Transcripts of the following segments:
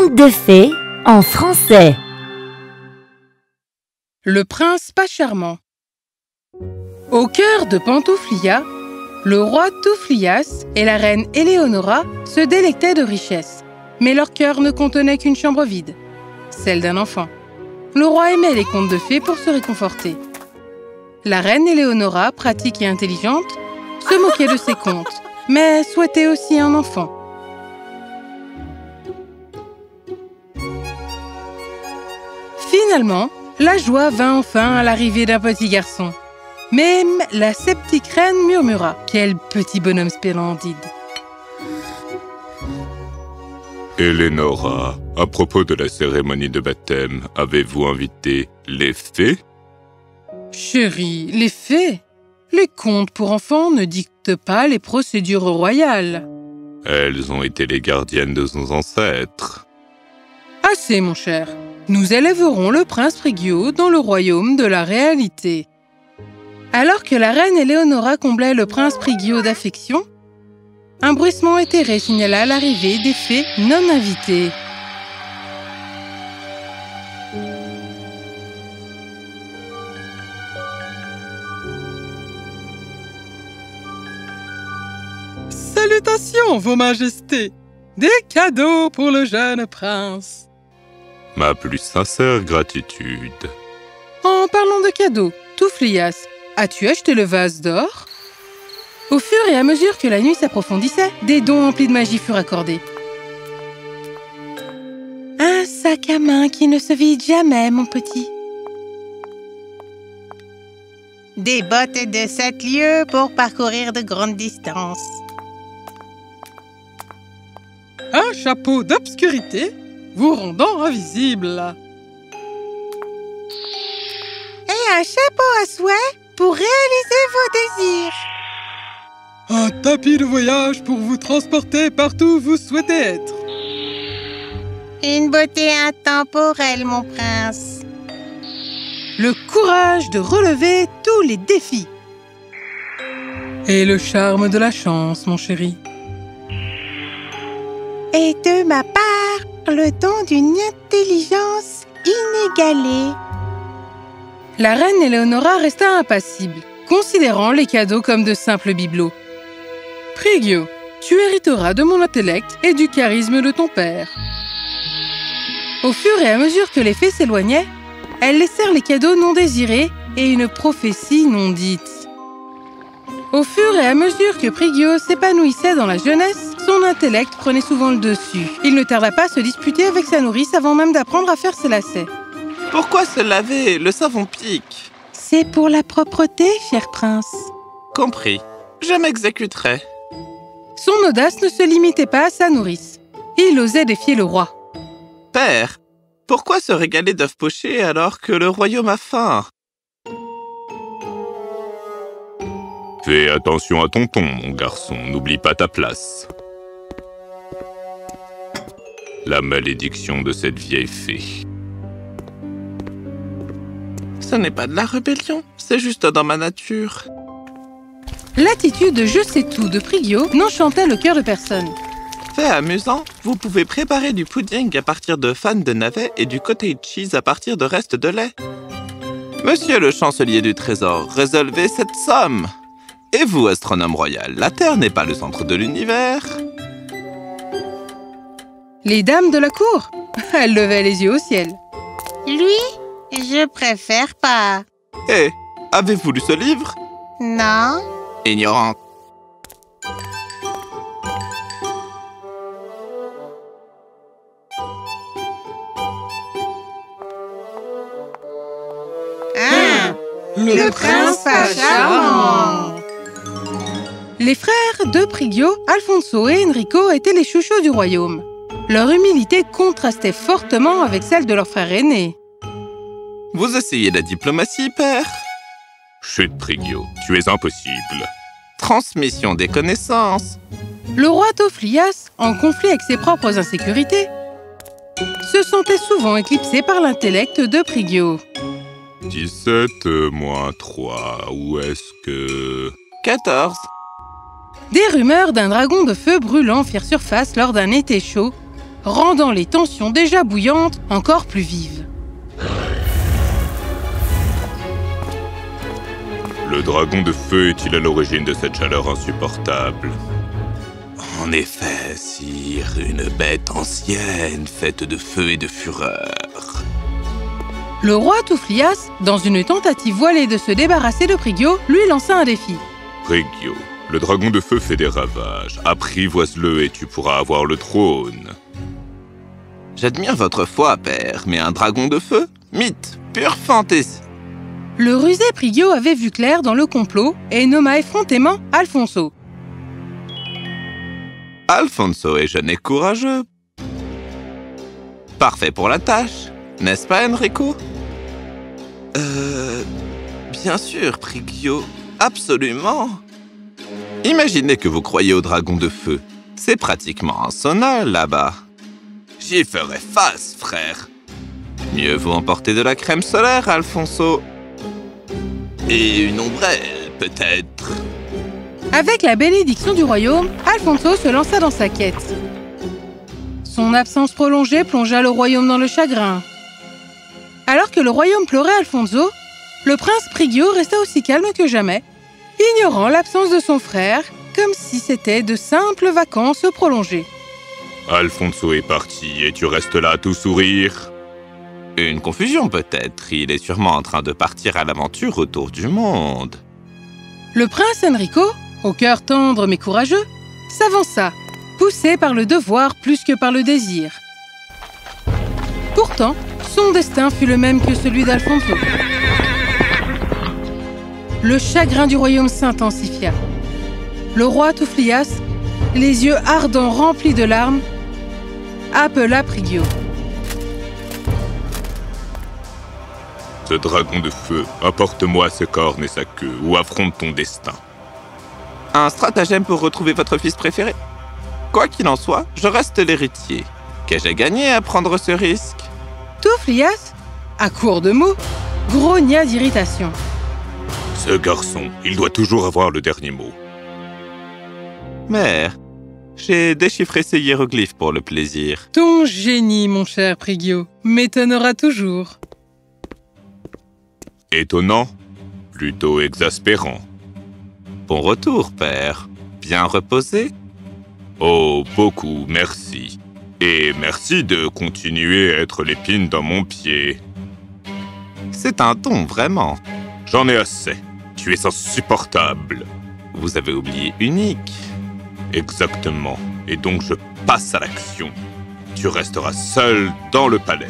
Conte de fées en français. Le prince pas charmant. Au cœur de Pantouflia, le roi Touflias et la reine Éléonora se délectaient de richesses, mais leur cœur ne contenait qu'une chambre vide, celle d'un enfant. Le roi aimait les contes de fées pour se réconforter. La reine Éléonora, pratique et intelligente, se moquait de ces contes, mais souhaitait aussi un enfant. Finalement, la joie vint enfin à l'arrivée d'un petit garçon. Même la sceptique reine murmura « Quel petit bonhomme splendide !» Éléonora, à propos de la cérémonie de baptême, avez-vous invité les fées? Chérie, les fées, les contes pour enfants ne dictent pas les procédures royales. Elles ont été les gardiennes de nos ancêtres. Assez, mon cher. Nous élèverons le prince Frigio dans le royaume de la réalité. Alors que la reine Éléonora comblait le prince Frigio d'affection, un bruissement éthéré signala l'arrivée des fées non invitées. Salutations, Vos Majestés! Des cadeaux pour le jeune prince. Ma plus sincère gratitude. En parlant de cadeaux, Touflias, as-tu acheté le vase d'or? Au fur et à mesure que la nuit s'approfondissait, des dons emplis de magie furent accordés. Un sac à main qui ne se vide jamais, mon petit. Des bottes de 7 lieues pour parcourir de grandes distances. Un chapeau d'obscurité vous rendant invisible. Et un chapeau à souhait pour réaliser vos désirs. Un tapis de voyage pour vous transporter partout où vous souhaitez être. Une beauté intemporelle, mon prince. Le courage de relever tous les défis. Et le charme de la chance, mon chéri. Et de ma part, le don d'une intelligence inégalée. La reine Éléonora resta impassible, considérant les cadeaux comme de simples bibelots. Frigio, tu hériteras de mon intellect et du charisme de ton père. Au fur et à mesure que les fées s'éloignaient, elles laissèrent les cadeaux non désirés et une prophétie non dite. Au fur et à mesure que Frigio s'épanouissait dans la jeunesse, son intellect prenait souvent le dessus. Il ne tarda pas à se disputer avec sa nourrice avant même d'apprendre à faire ses lacets. Pourquoi se laver? Le savon pique. C'est pour la propreté, cher prince. Compris. Je m'exécuterai. Son audace ne se limitait pas à sa nourrice. Il osait défier le roi. Père, pourquoi se régaler d'œufs pochés alors que le royaume a faim? Fais attention à ton ton, mon garçon, n'oublie pas ta place. La malédiction de cette vieille fée. Ce n'est pas de la rébellion, c'est juste dans ma nature. L'attitude de « je sais tout » de Frigio n'enchantait le cœur de personne. Fait amusant, vous pouvez préparer du pudding à partir de fans de navets et du cottage cheese à partir de restes de lait. Monsieur le chancelier du trésor, résolvez cette somme. Et vous, astronome royal, la Terre n'est pas le centre de l'univers. Les dames de la cour, elles levaient les yeux au ciel. Lui, je préfère pas. Hé, avez-vous lu ce livre? Non. Ignorant. Ah, le prince pas charmant. Les frères de Frigio, Alfonso et Enrico étaient les chouchous du royaume. Leur humilité contrastait fortement avec celle de leur frère aîné. Vous essayez la diplomatie, père? Chut, Frigio, tu es impossible. Transmission des connaissances. Le roi Touflias, en conflit avec ses propres insécurités, se sentait souvent éclipsé par l'intellect de Frigio. 17 moins 3, où est-ce que... 14. Des rumeurs d'un dragon de feu brûlant firent surface lors d'un été chaud, rendant les tensions déjà bouillantes encore plus vives. Le dragon de feu est-il à l'origine de cette chaleur insupportable? En effet, sire, une bête ancienne, faite de feu et de fureur. Le roi Touflias, dans une tentative voilée de se débarrasser de Prigio, lui lança un défi. Prigio, le dragon de feu fait des ravages. Apprivoise-le et tu pourras avoir le trône. J'admire votre foi, père, mais un dragon de feu? Mythe, pure fantaisie. Le rusé Prigio avait vu clair dans le complot et nomma effrontément Alfonso. Alfonso est jeune et courageux. Parfait pour la tâche, n'est-ce pas, Enrico? Bien sûr, Prigio, absolument. Imaginez que vous croyez au dragon de feu. C'est pratiquement un sauna, là-bas. J'y ferai face, frère. Mieux vaut emporter de la crème solaire, Alfonso. Et une ombrelle, peut-être. Avec la bénédiction du royaume, Alfonso se lança dans sa quête. Son absence prolongée plongea le royaume dans le chagrin. Alors que le royaume pleurait Alfonso, le prince Prigio resta aussi calme que jamais, ignorant l'absence de son frère, comme si c'était de simples vacances prolongées. Alfonso est parti et tu restes là à tout sourire. Une confusion peut-être, il est sûrement en train de partir à l'aventure autour du monde. Le prince Enrico, au cœur tendre mais courageux, s'avança, poussé par le devoir plus que par le désir. Pourtant, son destin fut le même que celui d'Alfonso. Le chagrin du royaume s'intensifia. Le roi Touflias, les yeux ardents remplis de larmes, appela Prigio. Ce dragon de feu, apporte-moi ses cornes et sa queue, ou affronte ton destin. Un stratagème pour retrouver votre fils préféré? Quoi qu'il en soit, je reste l'héritier. Qu'ai-je gagné à prendre ce risque? Touflias, à court de mots, grogna d'irritation. Ce garçon, il doit toujours avoir le dernier mot. Mère, j'ai déchiffré ces hiéroglyphes pour le plaisir. Ton génie, mon cher Prigio, m'étonnera toujours. Étonnant, plutôt exaspérant. Bon retour, père. Bien reposé? Oh, beaucoup, merci. Et merci de continuer à être l'épine dans mon pied. C'est un don, vraiment. J'en ai assez. Tu es insupportable. Vous avez oublié Unique. Exactement. Et donc je passe à l'action. Tu resteras seul dans le palais.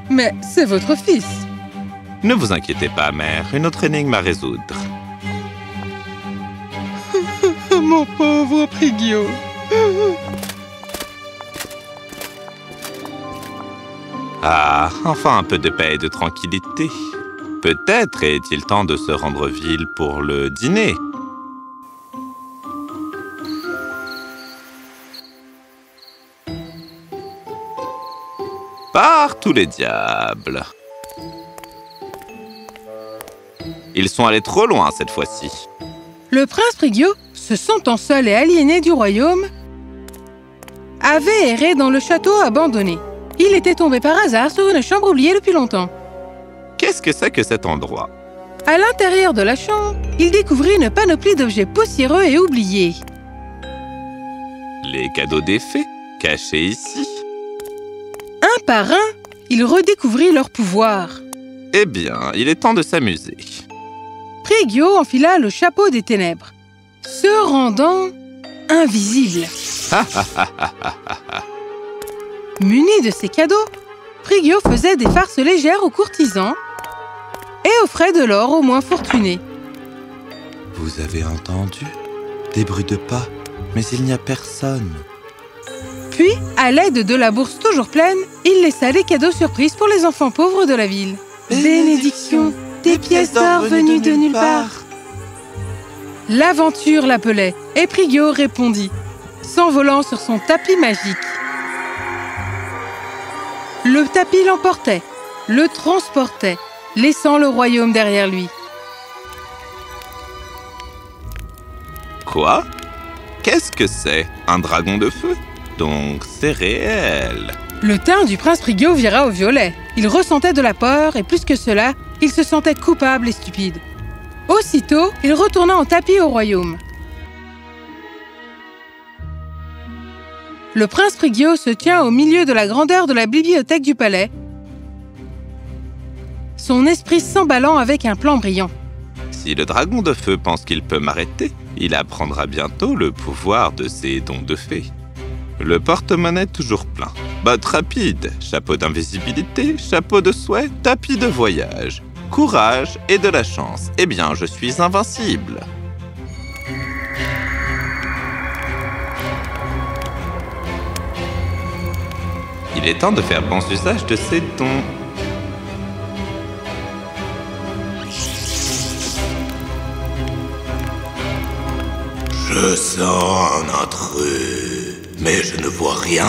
Mais c'est votre fils. Ne vous inquiétez pas, mère. Une autre énigme à résoudre. Mon pauvre Prigio. Ah, enfin un peu de paix et de tranquillité. Peut-être est-il temps de se rendre ville pour le dîner. Par tous les diables. Ils sont allés trop loin cette fois-ci. Le prince Prigio, se sentant seul et aliéné du royaume, avait erré dans le château abandonné. Il était tombé par hasard sur une chambre oubliée depuis longtemps. Qu'est-ce que c'est que cet endroit? À l'intérieur de la chambre, il découvrit une panoplie d'objets poussiéreux et oubliés. Les cadeaux des fées, cachés ici. Un par un, il redécouvrit leur pouvoir. Eh bien, il est temps de s'amuser. Prigio enfila le chapeau des ténèbres, se rendant invisible. Muni de ces cadeaux, Prigio faisait des farces légères aux courtisans et offrait de l'or aux moins fortunés. Vous avez entendu? Des bruits de pas, mais il n'y a personne. Puis, à l'aide de la bourse toujours pleine, il laissa des cadeaux surprises pour les enfants pauvres de la ville. Bénédiction, des pièces d'or venues de nulle part. L'aventure l'appelait, et Prigio répondit, s'envolant sur son tapis magique. Le tapis l'emportait, le transportait, laissant le royaume derrière lui. Quoi? Qu'est-ce que c'est? Un dragon de feu? Donc c'est réel. Le teint du prince Prigio vira au violet. Il ressentait de la peur et plus que cela, il se sentait coupable et stupide. Aussitôt, il retourna en tapis au royaume. Le prince Prigio se tient au milieu de la grandeur de la bibliothèque du palais, son esprit s'emballant avec un plan brillant. Si le dragon de feu pense qu'il peut m'arrêter, il apprendra bientôt le pouvoir de ses dons de fée. Le porte-monnaie toujours plein. Bottes rapides, chapeau d'invisibilité, chapeau de souhait, tapis de voyage. Courage et de la chance. Eh bien, je suis invincible. Il est temps de faire bon usage de ces dons. Je sens un intrus, mais je ne vois rien.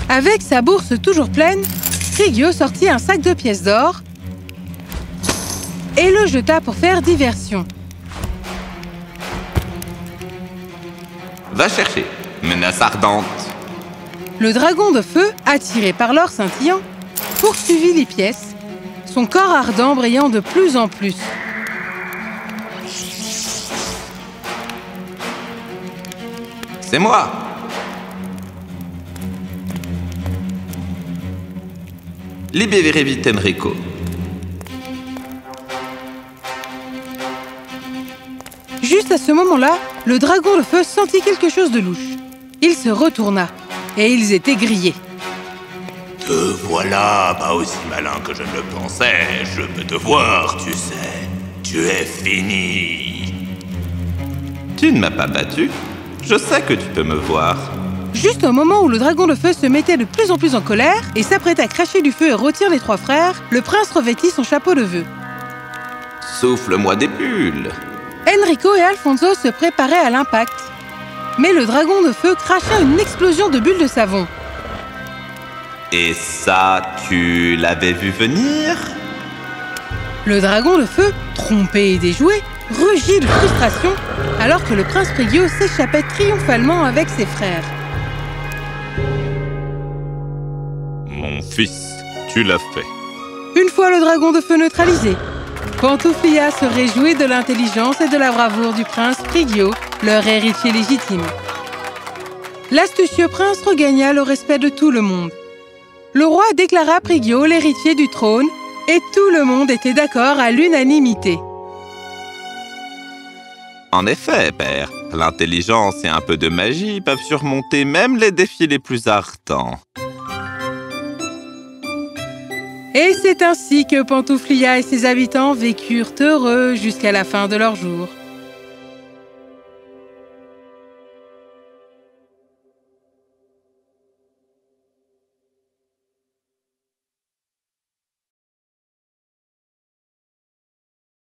Avec sa bourse toujours pleine, Prigio sortit un sac de pièces d'or et le jeta pour faire diversion. Va chercher, menace ardente. Le dragon de feu, attiré par l'or scintillant, poursuivit les pièces, son corps ardent brillant de plus en plus. C'est moi! Libérez vite Enrico. Juste à ce moment-là, le dragon de feu sentit quelque chose de louche. Il se retourna, et ils étaient grillés. Te voilà, pas aussi malin que je ne le pensais. Je peux te voir, tu sais. Tu es fini. Tu ne m'as pas battu. Je sais que tu peux me voir. Juste au moment où le dragon de feu se mettait de plus en plus en colère et s'apprêtait à cracher du feu et rôtir les trois frères, le prince revêtit son chapeau de vœux. Souffle-moi des bulles. Enrico et Alfonso se préparaient à l'impact. Mais le dragon de feu cracha une explosion de bulles de savon. Et ça, tu l'avais vu venir? Le dragon de feu, trompé et déjoué, rugit de frustration alors que le prince Prigio s'échappait triomphalement avec ses frères. Mon fils, tu l'as fait. Une fois le dragon de feu neutralisé, Pantouflia se réjouit de l'intelligence et de la bravoure du prince Prigio, leur héritier légitime. L'astucieux prince regagna le respect de tout le monde. Le roi déclara Prigio l'héritier du trône et tout le monde était d'accord à l'unanimité. En effet, père, l'intelligence et un peu de magie peuvent surmonter même les défis les plus ardents. Et c'est ainsi que Pantouflia et ses habitants vécurent heureux jusqu'à la fin de leur jour.